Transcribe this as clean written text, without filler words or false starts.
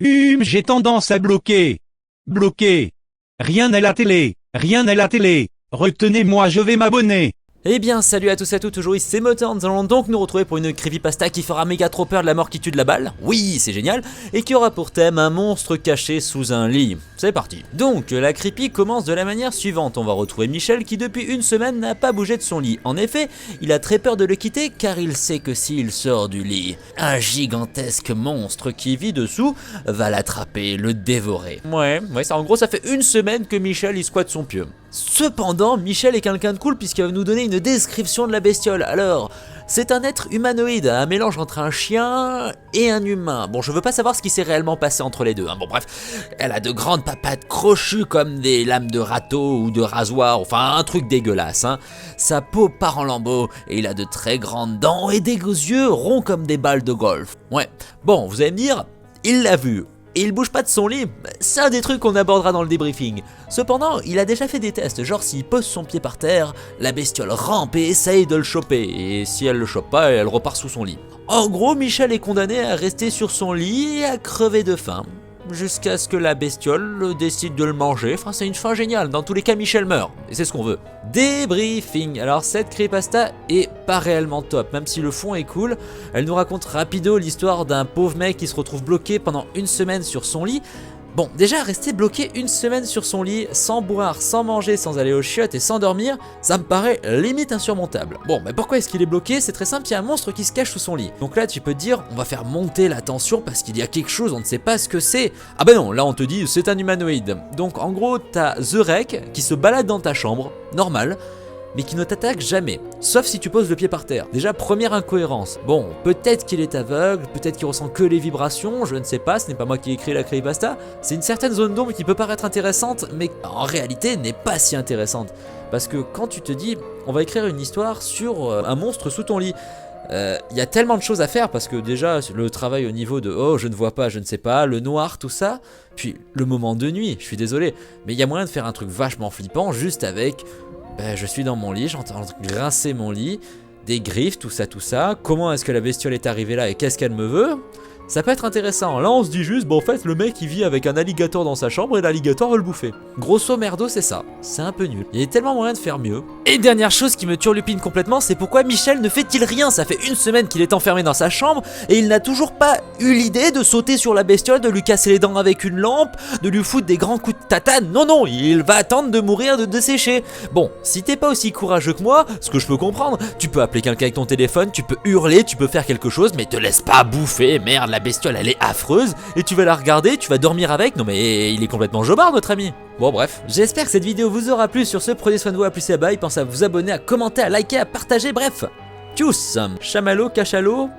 J'ai tendance à bloquer. Bloquer. Rien à la télé. Rien à la télé. Retenez-moi, je vais m'abonner. Eh bien salut à tous et à toutes, aujourd'hui c'est Motin, nous allons donc nous retrouver pour une creepypasta qui fera méga trop peur de la mort qui tue de la balle, oui c'est génial, et qui aura pour thème un monstre caché sous un lit. C'est parti. Donc la creepy commence de la manière suivante, on va retrouver Michel qui depuis une semaine n'a pas bougé de son lit. En effet, il a très peur de le quitter car il sait que s'il sort du lit, un gigantesque monstre qui vit dessous va l'attraper, le dévorer. Ouais, ça en gros ça fait une semaine que Michel il squatte son pieu. Cependant, Michel est quelqu'un de cool puisqu'il va nous donner une description de la bestiole. Alors, c'est un être humanoïde, un mélange entre un chien et un humain. Bon, je veux pas savoir ce qui s'est réellement passé entre les deux. Bon, bref, elle a de grandes papates crochues comme des lames de râteau ou de rasoir, enfin un truc dégueulasse. Sa peau part en lambeaux et il a de très grandes dents et des yeux ronds comme des balles de golf. Ouais, bon, vous allez me dire, il l'a vu. Et il bouge pas de son lit, c'est un des trucs qu'on abordera dans le débriefing. Cependant, il a déjà fait des tests, genre s'il pose son pied par terre, la bestiole rampe et essaye de le choper, et si elle le chope pas, elle repart sous son lit. En gros, Michel est condamné à rester sur son lit et à crever de faim, jusqu'à ce que la bestiole décide de le manger. Enfin, c'est une fin géniale, dans tous les cas Michel meurt, et c'est ce qu'on veut. Débriefing. Alors cette creepypasta est pas réellement top, même si le fond est cool. Elle nous raconte rapido l'histoire d'un pauvre mec qui se retrouve bloqué pendant une semaine sur son lit. Bon, déjà rester bloqué une semaine sur son lit, sans boire, sans manger, sans aller aux chiottes et sans dormir, ça me paraît limite insurmontable. Bon, mais pourquoi est-ce qu'il est bloqué? C'est très simple, il y a un monstre qui se cache sous son lit. Donc là, tu peux te dire, on va faire monter la tension parce qu'il y a quelque chose, on ne sait pas ce que c'est. Ah bah non, là on te dit, c'est un humanoïde. Donc en gros, t'as The Rec qui se balade dans ta chambre, normal, mais qui ne t'attaque jamais, sauf si tu poses le pied par terre. Déjà, première incohérence. Bon, peut-être qu'il est aveugle, peut-être qu'il ressent que les vibrations, je ne sais pas, ce n'est pas moi qui ai écrit la creepypasta. C'est une certaine zone d'ombre qui peut paraître intéressante, mais en réalité n'est pas si intéressante. Parce que quand tu te dis, on va écrire une histoire sur un monstre sous ton lit, y a tellement de choses à faire parce que déjà le travail au niveau de oh je ne vois pas, je ne sais pas, le noir, tout ça, puis le moment de nuit, je suis désolé, mais il y a moyen de faire un truc vachement flippant juste avec je suis dans mon lit, j'entends grincer mon lit, des griffes, tout ça, comment est-ce que la bestiole est arrivée là et qu'est-ce qu'elle me veut? Ça peut être intéressant, là on se dit juste, bon en fait le mec il vit avec un alligator dans sa chambre et l'alligator veut le bouffer. Grosso merdo c'est ça, c'est un peu nul. Il y a tellement moyen de faire mieux. Et dernière chose qui me turlupine complètement, c'est pourquoi Michel ne fait-il rien? Ça fait une semaine qu'il est enfermé dans sa chambre et il n'a toujours pas eu l'idée de sauter sur la bestiole, de lui casser les dents avec une lampe, de lui foutre des grands coups de tatane. Non, il va attendre de mourir, de dessécher. Bon, si t'es pas aussi courageux que moi, ce que je peux comprendre, tu peux appeler quelqu'un avec ton téléphone, tu peux hurler, tu peux faire quelque chose, mais te laisse pas bouffer, merde. La bestiole elle est affreuse et tu vas la regarder, tu vas dormir avec. Non mais il est complètement jobard notre ami. Bon bref, j'espère que cette vidéo vous aura plu. Sur ce, prenez soin de vous, à plus et à bye. Pensez à vous abonner, à commenter, à liker, à partager, bref. Tchuss. Chamallow, cachalot,